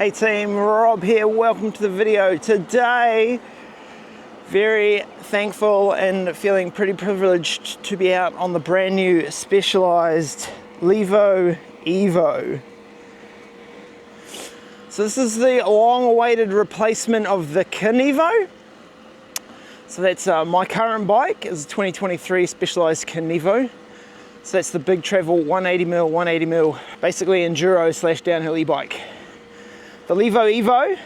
Hey team, Rob here, welcome to the video. Today, very thankful and feeling pretty privileged to be out on the brand new specialized Levo Evo. So this is the long-awaited replacement of the Kenevo. So that's my current bike is a 2023 specialized Kenevo. So that's the big travel 180mm, basically enduro / downhill e-bike. The Levo Evo,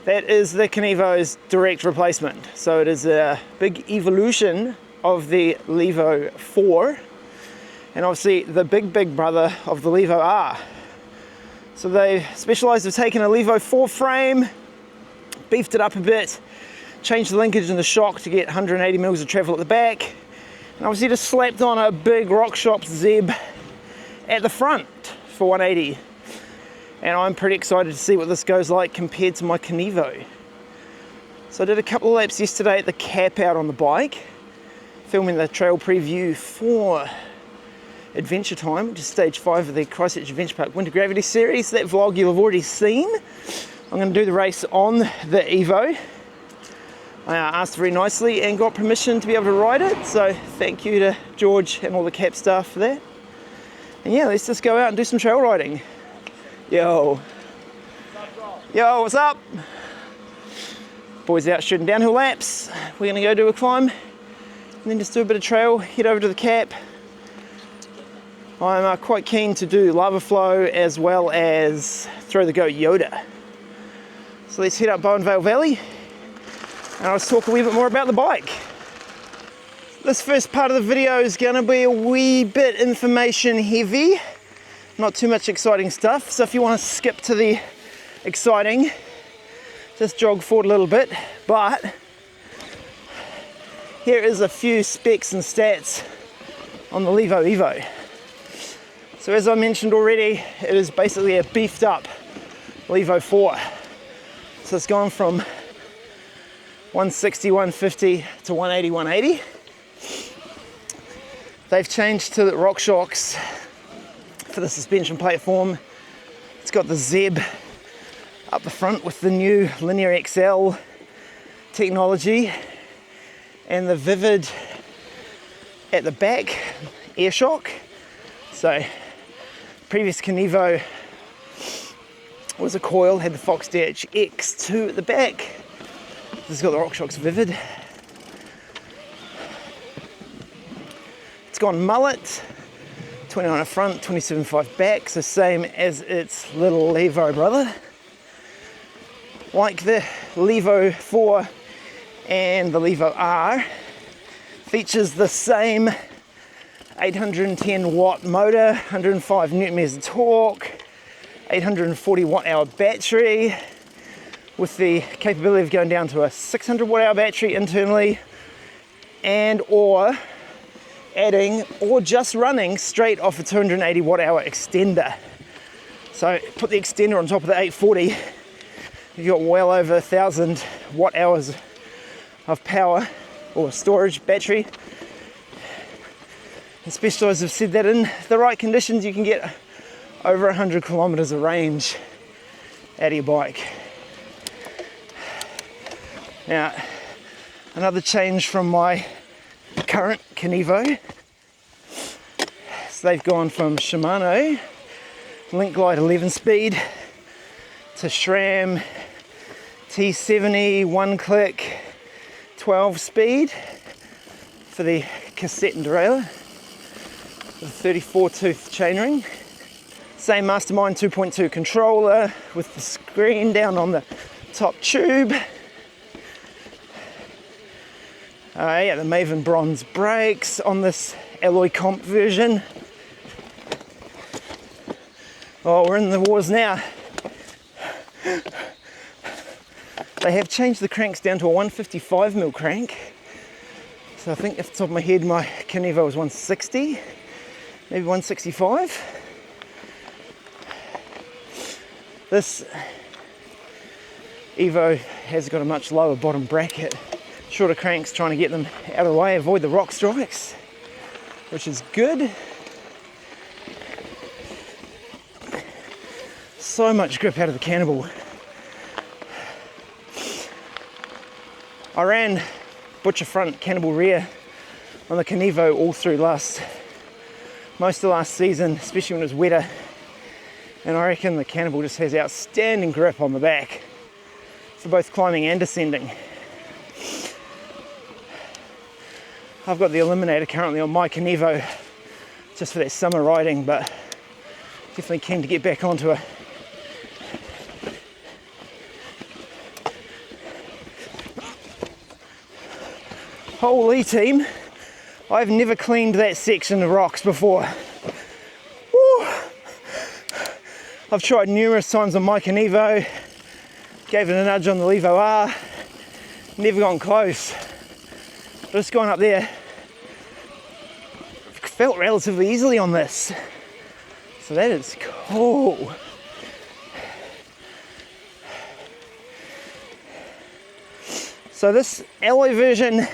that is the Kenevo's direct replacement. So it is a big evolution of the Levo 4 and obviously the big brother of the Levo R. So they Specialized have taken a Levo 4 frame, beefed it up a bit, changed the linkage and the shock to get 180mm of travel at the back, and obviously just slapped on a big RockShox Zeb at the front for 180. And I'm pretty excited to see what this goes like compared to my Kenevo. So I did a couple of laps yesterday at the cap out on the bike, filming the trail preview for Adventure Time, which is stage 5 of the Christchurch Adventure Park Winter Gravity Series. That vlog you'll have already seen. I'm going to do the race on the Evo. I asked very nicely and got permission to be able to ride it, so thank you to George and all the cap staff for that. And yeah, let's just go out and do some trail riding. Yo, what's up? Boys out shooting downhill laps. We're gonna go do a climb and then just do a bit of trail, head over to the cap. I'm quite keen to do lava flow as well as throw the goat Yoda. So let's head up Bowen Vale Valley and I'll talk a wee bit more about the bike. This first part of the video is gonna be a wee bit information heavy. Not too much exciting stuff, so if you want to skip to the exciting, just jog forward a little bit. But here is a few specs and stats on the Levo Evo. So as I mentioned already, it is basically a beefed up Levo 4. So it's gone from 160, 150 to 180, 180. They've changed to the RockShox for the suspension platform. It's got the Zeb up the front with the new Linear XL technology and the Vivid at the back air shock. So previous Kenevo was a coil, had the Fox DH X2 at the back. This has got the RockShox Vivid. It's gone mullet, 29 at front, 27.5 back, so same as its little Levo brother. Like the Levo 4 and the Levo R, features the same 810 watt motor, 105 newton meters of torque, 840 watt hour battery, with the capability of going down to a 600 watt hour battery internally, and or adding or just running straight off a 280 watt hour extender. So put the extender on top of the 840, you've got well over 1,000 watt hours of power or storage battery. And Specialized have said that in the right conditions you can get over 100 kilometers of range out of your bike. Now, another change from my current Kenevo. So they've gone from Shimano Link Glide 11 speed to SRAM T70 one click 12 speed for the cassette and derailleur with a 34 tooth chainring. Same Mastermind 2.2 controller with the screen down on the top tube. Yeah, the Maven bronze brakes on this alloy comp version. Oh, we're in the wars now. They have changed the cranks down to a 155mm crank. So I think off the top of my head, my Kenevo was 160, maybe 165. This Evo has got a much lower bottom bracket. Shorter cranks, trying to get them out of the way, avoid the rock strikes, which is good. so much grip out of the cannibal. I ran butcher front, cannibal rear on the Kenevo all through most of last season, especially when it was wetter. And I reckon the cannibal just has outstanding grip on the back for both climbing and descending. I've got the Eliminator currently on my Kenevo just for that summer riding, but definitely keen to get back onto it. Holy team, I've never cleaned that section of rocks before. Woo. I've tried numerous times on my Kenevo, gave it a nudge on the Levo R, never gone close. Just gone up there, felt relatively easily on this. So that is cool. So this alloy version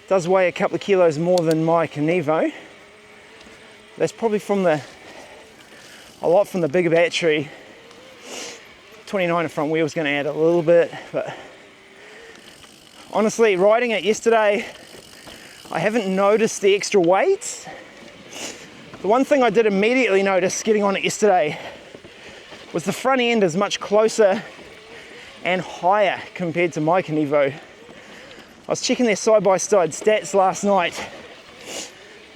does weigh a couple of kilos more than my Kenevo. That's probably a lot from the bigger battery. 29 front wheel is going to add a little bit, but honestly, riding it yesterday, I haven't noticed the extra weight. The one thing I did immediately notice getting on it yesterday was the front end is much closer and higher compared to my Kenevo. I was checking their side-by-side stats last night.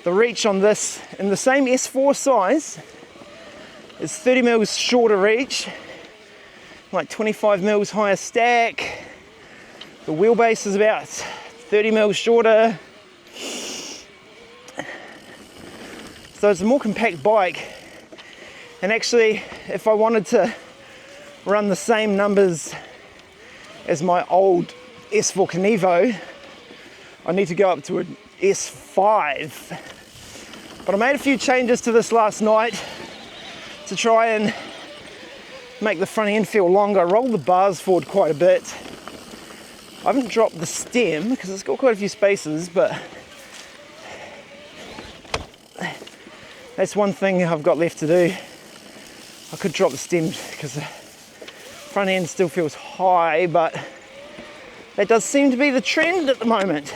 The reach on this, in the same S4 size, is 30 mils shorter reach, like 25 mils higher stack. The wheelbase is about 30 mils shorter. So it's a more compact bike. And actually, if I wanted to run the same numbers as my old S4 Kenevo, I need to go up to an S5. But I made a few changes to this last night to try and make the front end feel longer. I rolled the bars forward quite a bit. I haven't dropped the stem because it's got quite a few spaces, but that's one thing I've got left to do. I could drop the stem because the front end still feels high, but that does seem to be the trend at the moment.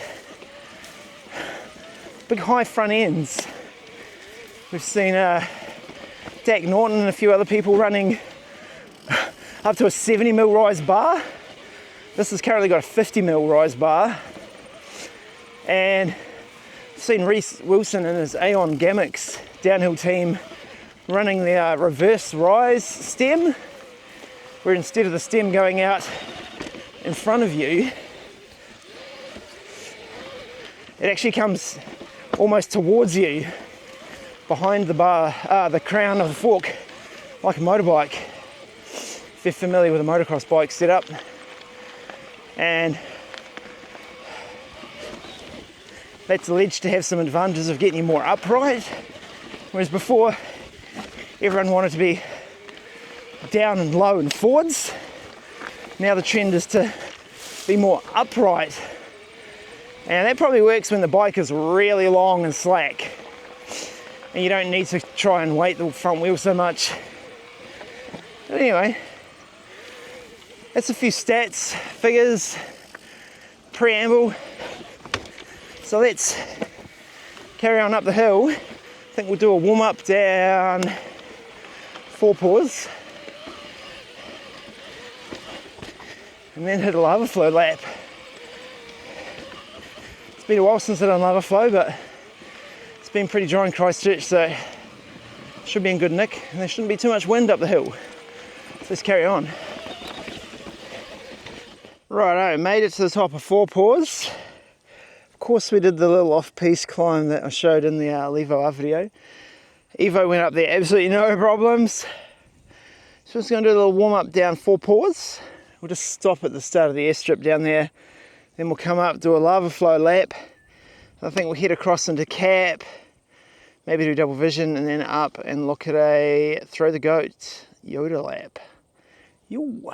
Big high front ends. We've seen Dak Norton and a few other people running up to a 70 mil rise bar. This has currently got a 50 mil rise bar. And I've seen Reece Wilson and his Aeon Gamix downhill team running their reverse rise stem, where instead of the stem going out in front of you, it actually comes almost towards you behind the bar, the crown of the fork, like a motorbike. If you're familiar with a motocross bike setup. And that's alleged to have some advantages of getting you more upright, whereas before everyone wanted to be down and low and forwards. Now the trend is to be more upright, and that probably works when the bike is really long and slack and you don't need to try and weight the front wheel so much. But anyway, that's a few stats, figures, preamble. So let's carry on up the hill. I think we'll do a warm up down 4 paws and then hit a lava flow lap. It's been a while since I've done lava flow, but it's been pretty dry in Christchurch, so should be in good nick, and there shouldn't be too much wind up the hill. So let's carry on. Righto, made it to the top of 4 paws. Of course we did the little off-piste climb that I showed in the Levo R video. Evo went up there absolutely no problems. So I'm just going to do a little warm up down 4 paws. We'll just stop at the start of the airstrip down there. Then we'll come up, do a lava flow lap. I think we'll head across into Cap, maybe do double vision, and then up and look at a throw the goat Yoda lap. Yo.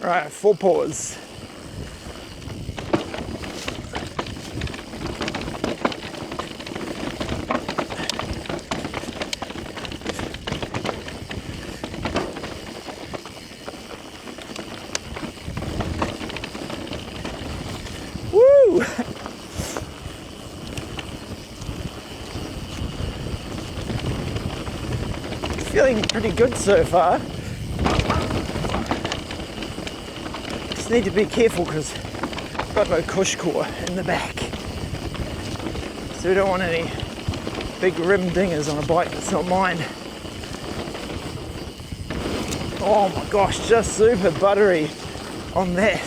Right, 4 paws. Woo! Feeling pretty good so far. Just need to be careful because I've got no cush core in the back. So we don't want any big rim dingers on a bike that's not mine. Oh my gosh, just super buttery on that.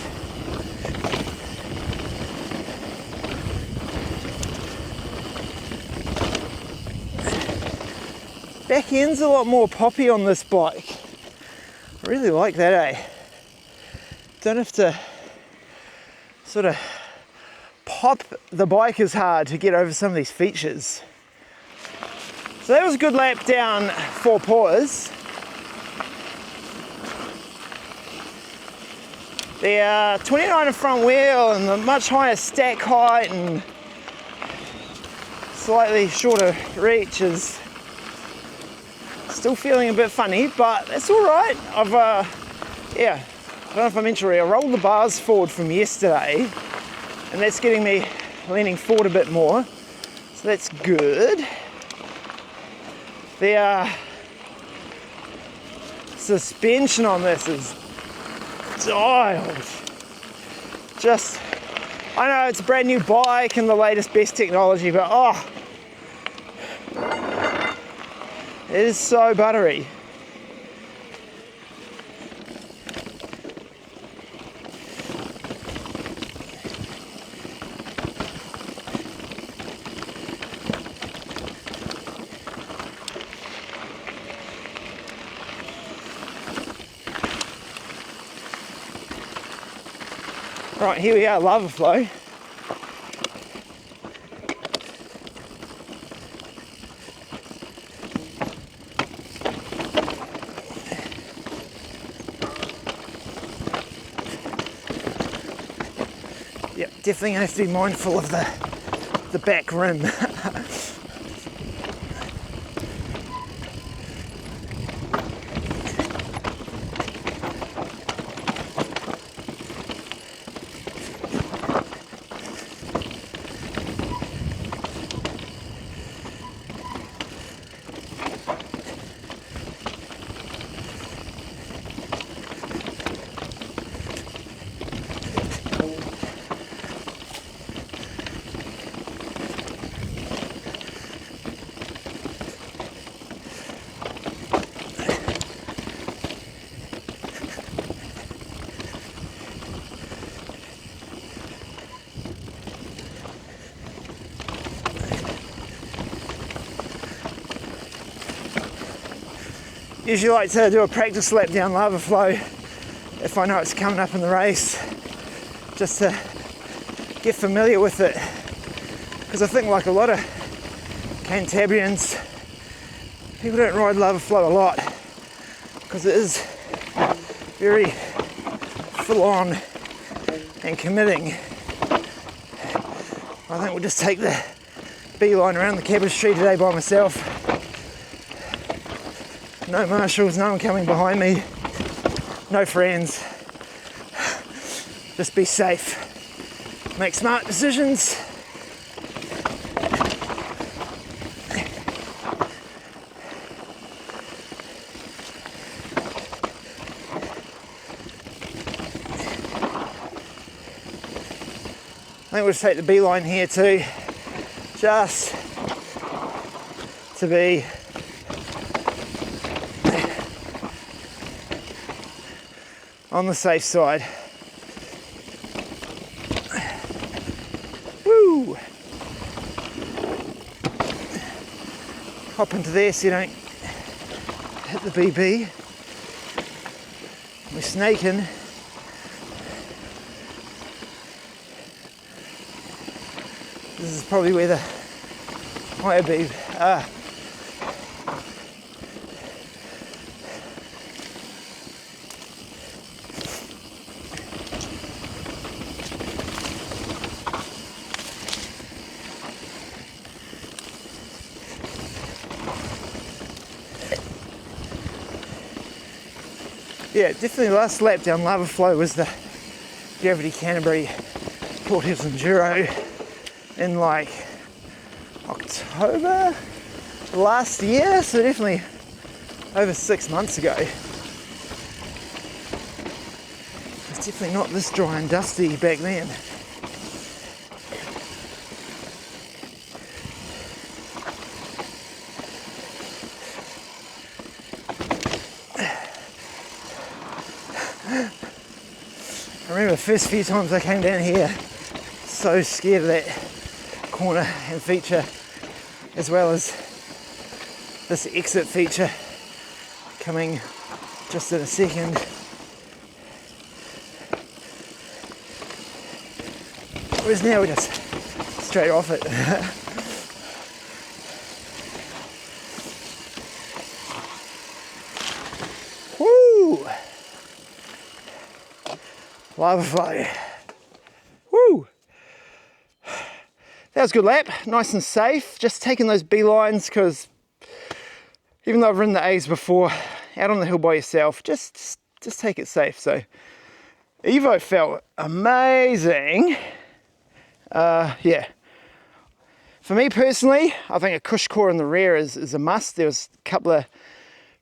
Back end's a lot more poppy on this bike. I really like that, eh? Don't have to sort of pop the bike as hard to get over some of these features. So that was a good lap down 4 paws. The 29 front wheel and the much higher stack height and slightly shorter reach is still feeling a bit funny, but that's all right. I don't know if I mentioned already, I rolled the bars forward from yesterday, and that's getting me leaning forward a bit more, so that's good. The suspension on this is dialed. Just, I know it's a brand new bike and the latest best technology, but oh, it is so buttery. Right, here we are, lava flow. Yep, definitely gonna have to be mindful of the back rim. Usually like to do a practice lap down lava flow if I know it's coming up in the race, just to get familiar with it, because I think like a lot of Cantabrians, people don't ride lava flow a lot because it is very full on and committing. I think we'll just take the beeline around the cabbage tree today by myself. No marshals, no one coming behind me, no friends. Just be safe, make smart decisions. I think we'll just take the beeline here too, just to be on the safe side. Woo! Hop into there so you don't hit the BB. We're snaking. This is probably where the higher BB are. Yeah, definitely the last lap down lava flow was the Gravity Canterbury bought his enduro in like October last year, so definitely over 6 months ago. It's definitely not this dry and dusty back then. I remember the first few times I came down here, so scared of that corner and feature, as well as this exit feature coming just in a second. Whereas now we're just straight off it. Woo! Lava flow. Woo! That was a good lap, nice and safe. Just taking those beelines because even though I've ridden the A's before, out on the hill by yourself, just take it safe. So Evo felt amazing. Yeah. For me personally, I think a cush core in the rear is a must. There was a couple of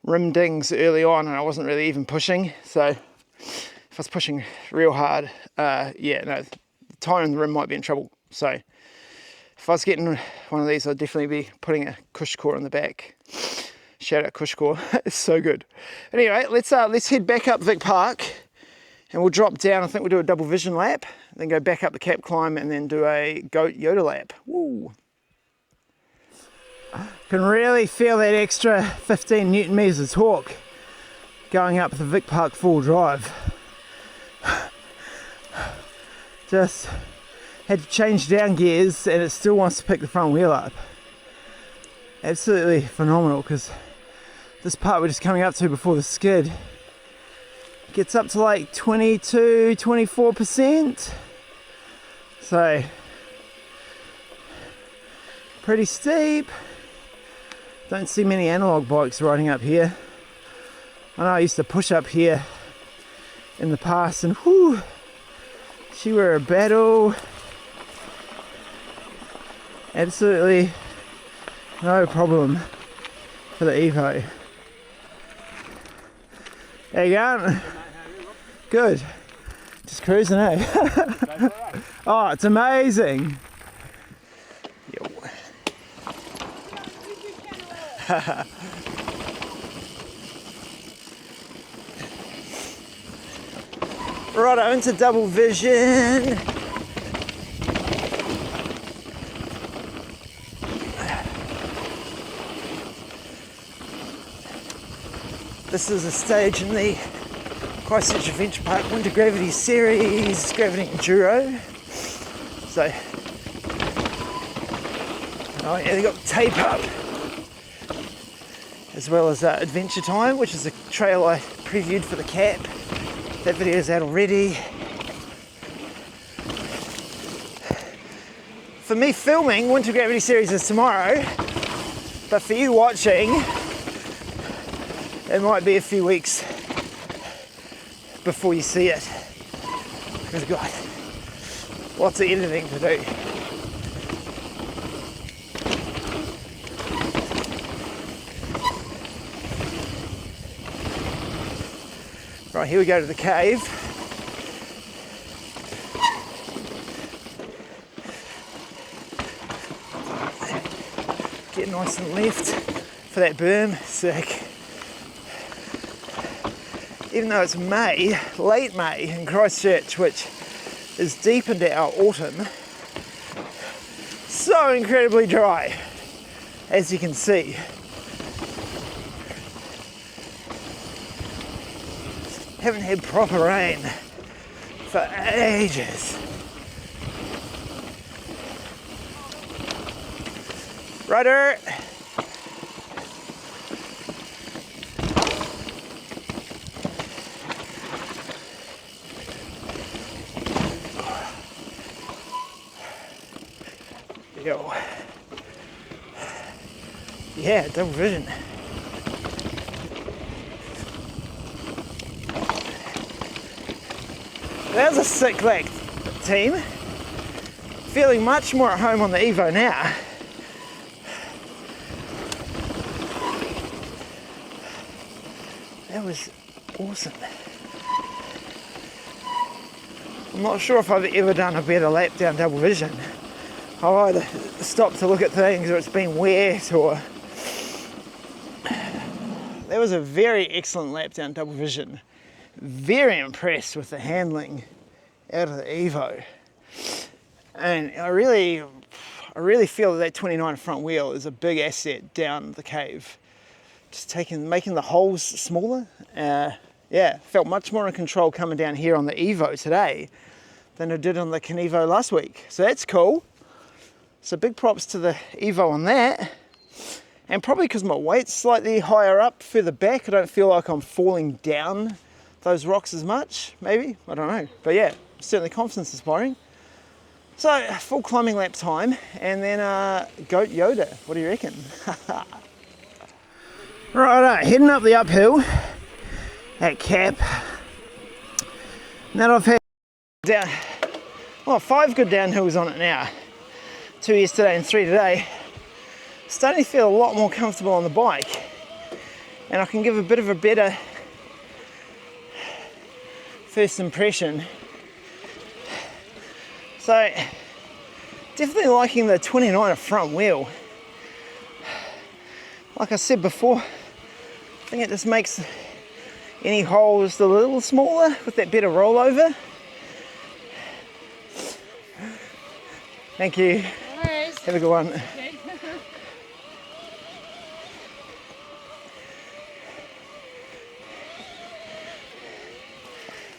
rim dings early on and I wasn't really even pushing. So if I was pushing real hard, yeah, no, the tyre in the rim might be in trouble. So if I was getting one of these, I'd definitely be putting a cush core in the back. Shout out cush core, it's so good. Anyway, let's head back up Vic Park and we'll drop down. I think we'll do a double vision lap, then go back up the cap climb and then do a goat Yoda lap. Woo! Can really feel that extra 15 Newton meters of torque going up the Vic Park full drive. Just had to change down gears and it still wants to pick the front wheel up. Absolutely phenomenal, because this part we're just coming up to before the skid gets up to like 22-24%. So pretty steep. Don't see many analog bikes riding up here. I know I used to push up here in the past and whew, she were a battle. Absolutely no problem for the Evo. There you go. Good. Just cruising, eh? Oh, it's amazing. Yo. Righto, into double vision. This is a stage in the Christchurch Adventure Park Winter Gravity Series Gravity Enduro. So, oh yeah, they got tape up, as well as Adventure Time, which is a trail I previewed for the cap. That video is out already. For me filming, Winter Gravity Series is tomorrow, but for you watching, it might be a few weeks before you see it, because I've got lots of editing to do. Right, here we go to the cave. Get nice and left for that berm, sick. Even though it's May, late May in Christchurch, which is deep into our autumn, so incredibly dry, as you can see. Haven't had proper rain for ages. Righto. Yo. Yeah, double vision. That was a sick leg, team. Feeling much more at home on the Evo now. That was awesome. I'm not sure if I've ever done a better lap down double vision. I've either stopped to look at things or it's been wet or... That was a very excellent lap down double vision. Very impressed with the handling out of the Evo. And I really feel that 29 front wheel is a big asset down the cave. Just making the holes smaller. Yeah, felt much more in control coming down here on the Evo today than I did on the Kenevo last week. So that's cool. So big props to the Evo on that. And probably because my weight's slightly higher up, further back, I don't feel like I'm falling down those rocks as much, maybe, I don't know. But yeah, certainly confidence inspiring. So full climbing lap time, and then goat Yoda, what do you reckon? Righto, heading up the uphill at Cap. Now I've had down, 5 good downhills on it now. 2 yesterday and 3 today. Starting to feel a lot more comfortable on the bike, and I can give a bit of a better first impression. So definitely liking the 29 front wheel. Like I said before, I think it just makes any hole just a little smaller with that better rollover. Thank you. Nice. Have a good one. Okay.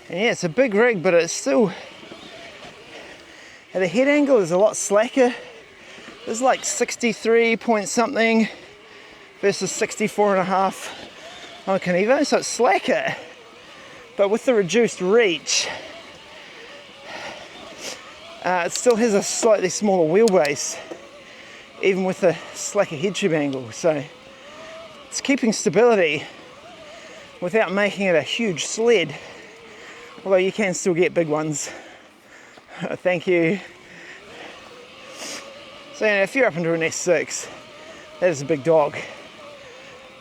And yeah, it's a big rig, but it's still, at the head angle is a lot slacker. It's like 63 point something versus 64.5 on Kenevo, so it's slacker. But with the reduced reach, it still has a slightly smaller wheelbase, even with the slacker head tube angle. So it's keeping stability without making it a huge sled. Although you can still get big ones. Thank you. So if you're up into an S6, that is a big dog.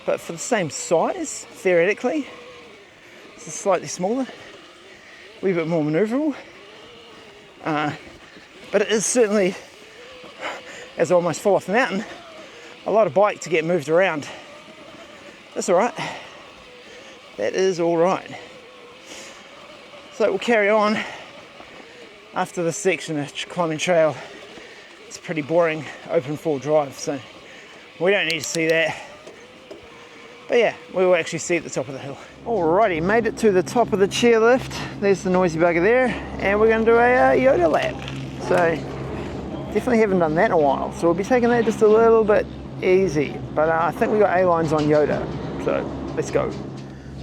But for the same size, theoretically, it's slightly smaller, a wee bit more manoeuvrable. But it is certainly, as I almost fall off the mountain, a lot of bike to get moved around. That's all right. That is all right. So we'll carry on after this section of climbing trail. It's a pretty boring open full drive, so we don't need to see that. But yeah, we will actually see at the top of the hill. Alrighty, made it to the top of the chairlift. There's the noisy bugger there, and we're going to do a Yoda lap. So definitely haven't done that in a while, so we'll be taking that just a little bit easy. But I think we got A-lines on Yoda, so let's go.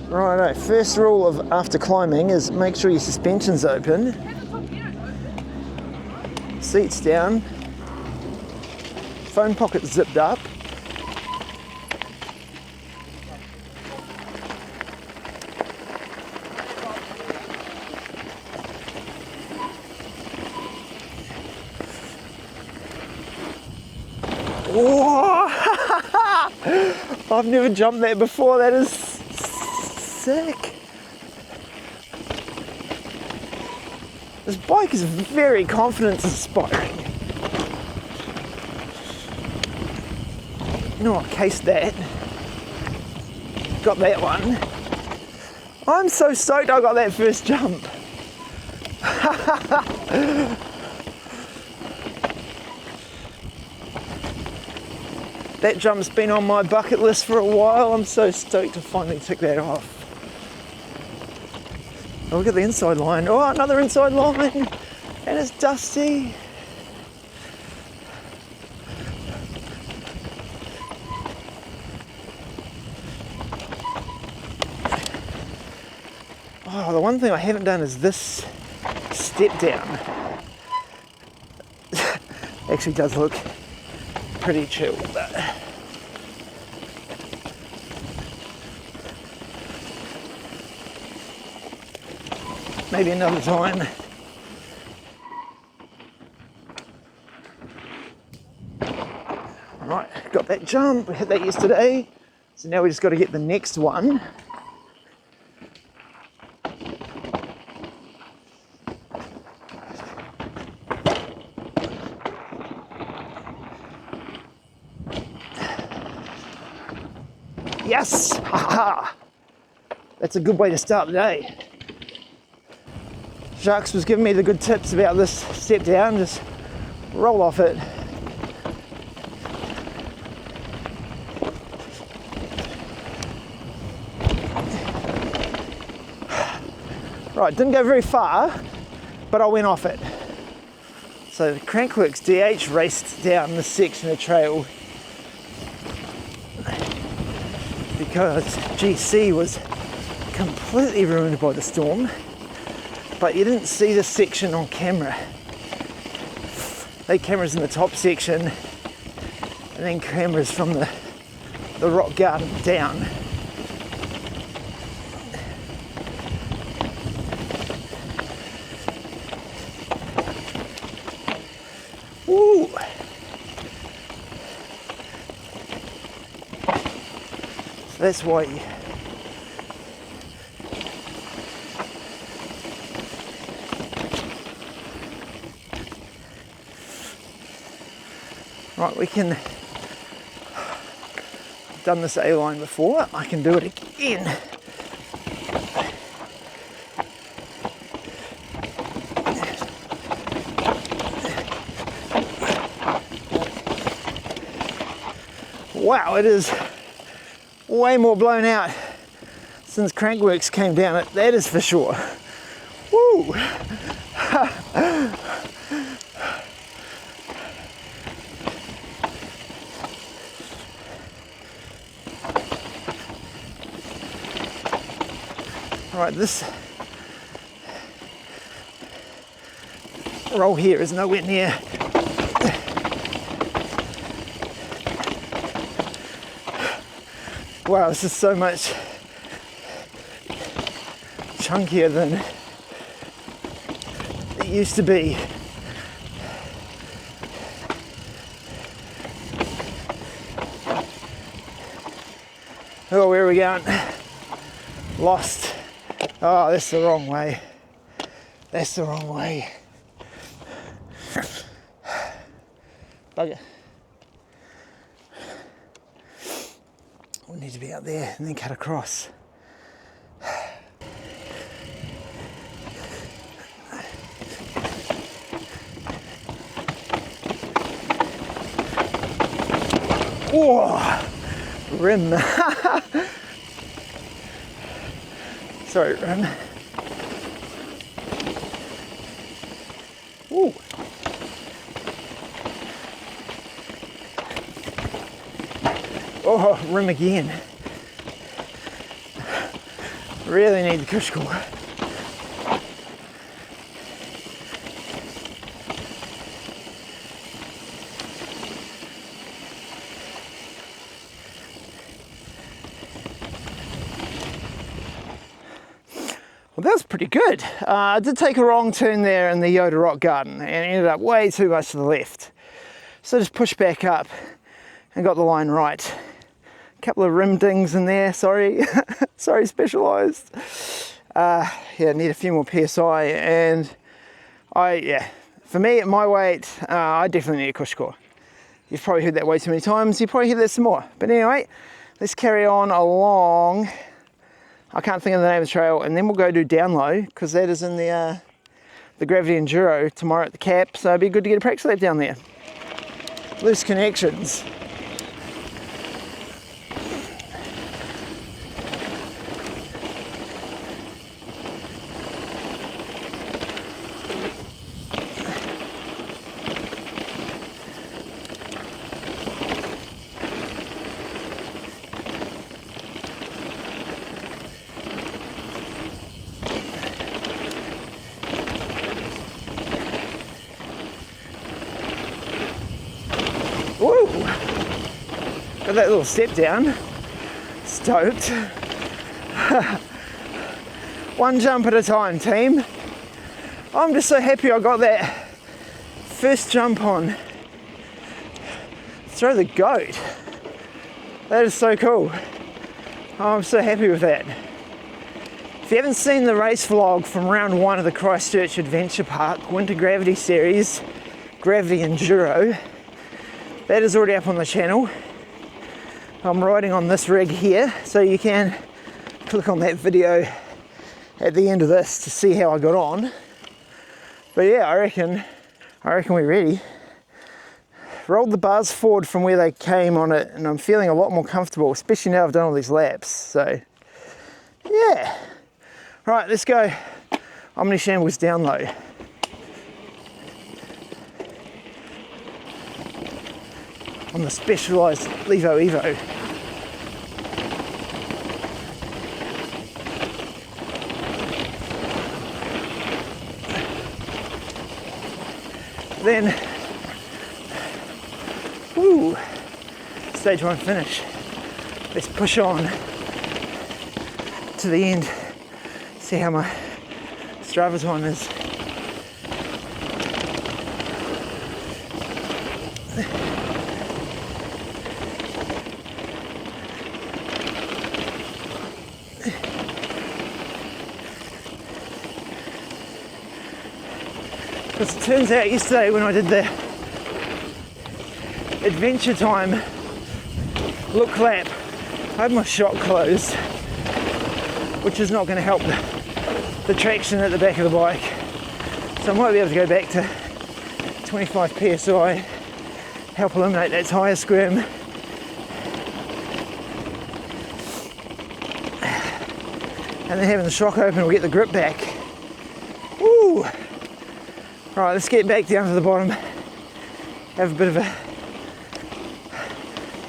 Righto, first rule of after climbing is make sure your suspension's open. Seats down. Phone pocket zipped up. Whoa! I've never jumped that before, that is sick. This bike is very confidence inspiring. You know what, case that. Got that one. I'm so stoked I got that first jump. That jump's been on my bucket list for a while. I'm so stoked to finally tick that off. Oh, look at the inside line. Oh, another inside line. And it's dusty. Oh, the one thing I haven't done is this step down. Actually does look pretty chill, but maybe another time. Right, got that jump, we hit that yesterday. So now we just got to get the next one. Yes! Ha-ha! That's a good way to start the day. Jacques was giving me the good tips about this step down, just roll off it. Right, didn't go very far, but I went off it. So the Crankworks DH raced down this section of trail because GC was completely ruined by the storm, but you didn't see this section on camera. They had cameras in the top section and then cameras from the rock garden down. Woo! So that's why right, we can, I've done this A-line before, I can do it again. Wow, it is way more blown out since Crankworks came down it, that is for sure. Woo! Right, this roll here is nowhere near wow, this is so much chunkier than it used to be. Oh, where are we going? Lost. Oh, that's the wrong way. That's the wrong way. Bugger. We need to be out there and then cut across. Whoa! Rim. Sorry, rim. Ooh. Oh, rim again. Really need the cush core. Well, that was pretty good. I did take a wrong turn there in the Yoda Rock Garden and ended up way too much to the left. So just pushed back up and got the line right. A couple of rim dings in there, sorry. Sorry, Specialized. Yeah, need a few more PSI, and for me, at my weight, I definitely need a cush core. You've probably heard that way too many times, you probably hear that some more. But anyway, let's carry on along. I can't think of the name of the trail, and then we'll go do down low, because that is in the Gravity Enduro tomorrow at the Cap, so it'd be good to get a practice lap down there. Loose connections. Woo! Got that little step down. Stoked. One jump at a time, team. I'm just so happy I got that first jump on throw the goat. That is so cool. Oh, I'm so happy with that. If you haven't seen the race vlog from round 1 of the Christchurch Adventure Park Winter Gravity Series, Gravity Enduro, that is already up on the channel. I'm riding on this rig here, so you can click on that video at the end of this to see how I got on. But yeah, I reckon we're ready. Rolled the bars forward from where they came on it, and I'm feeling a lot more comfortable, especially now I've done all these laps. So yeah. Right, let's go. Omni Shambles down low. On the specialised Levo Evo. Then, woo, stage 1 finish. Let's push on to the end. See how my Strava time is. Because it turns out yesterday when I did the Adventure Time look lap, I had my shock closed, which is not going to help the traction at the back of the bike. So I might be able to go back to 25 psi, help eliminate that tyre squirm. And then having the shock open will get the grip back. Woo! Right, let's get back down to the bottom, have a bit of a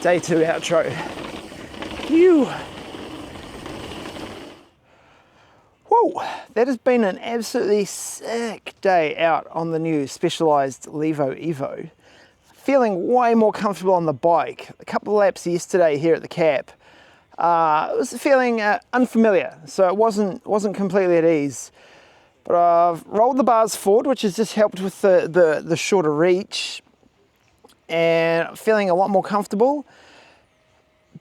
day 2 outro. Phew! Whoa, that has been an absolutely sick day out on the new Specialized Levo Evo. Feeling way more comfortable on the bike. A couple of laps yesterday here at the cap. It was feeling unfamiliar, so it wasn't completely at ease. But I've rolled the bars forward, which has just helped with the shorter reach, and feeling a lot more comfortable.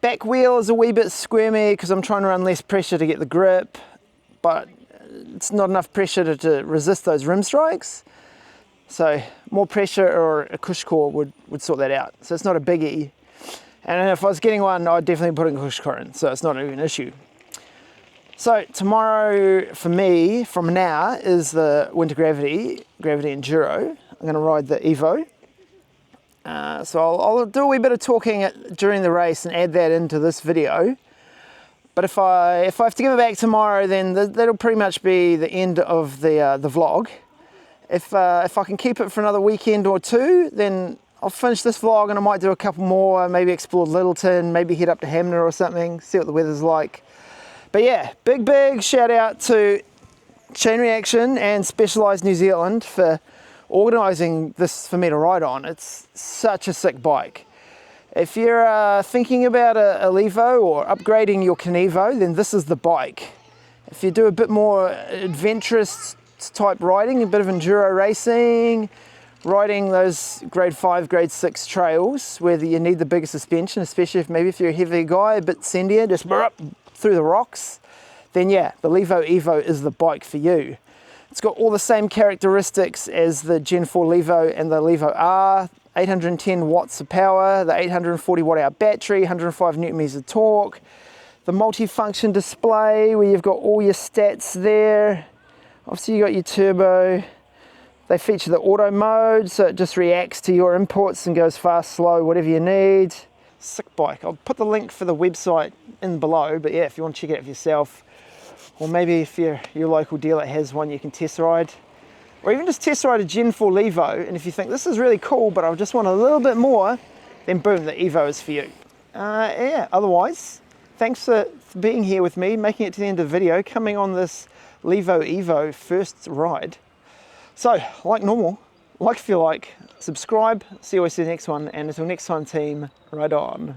Back wheel is a wee bit squirmy because I'm trying to run less pressure to get the grip, but it's not enough pressure to resist those rim strikes. So more pressure or a cush core would sort that out. So it's not a biggie. And if I was getting one, I'd definitely put a cush core in, so it's not even an issue. So tomorrow for me, from now, is the Winter Gravity Enduro. I'm going to ride the Evo. So I'll do a wee bit of talking during the race and add that into this video. But if I have to give it back tomorrow, then that'll pretty much be the end of the vlog. If I can keep it for another weekend or 2, then I'll finish this vlog and I might do a couple more, maybe explore Littleton, maybe head up to Hamner or something, see what the weather's like. But yeah, big shout out to Chain Reaction and Specialized New Zealand for organising this for me to ride on. It's such a sick bike. If you're thinking about a Levo or upgrading your Kenevo, then this is the bike. If you do a bit more adventurous type riding, a bit of enduro racing, riding those grade 5, grade 6 trails where you need the bigger suspension, especially if you're a heavier guy, a bit sendier, just through the rocks, then yeah, the Levo Evo is the bike for you. It's got all the same characteristics as the Gen 4 Levo and the Levo R, 810 watts of power, the 840 watt hour battery, 105 newton meters of torque, the multi-function display where you've got all your stats there. Obviously you got your turbo. They feature the auto mode, so it just reacts to your inputs and goes fast, slow, whatever you need. Sick bike. I'll put the link for the website in below, but yeah, if you want to check it out for yourself, or maybe if your local dealer has one you can test ride, or even just test ride a Gen 4 Levo, and if you think this is really cool but I just want a little bit more, then boom, the Evo is for you. Yeah, otherwise, thanks for being here with me, making it to the end of the video, coming on this Levo Evo first ride. So, like normal, like if you like, subscribe, see you always see the next one, and until next time team, ride on.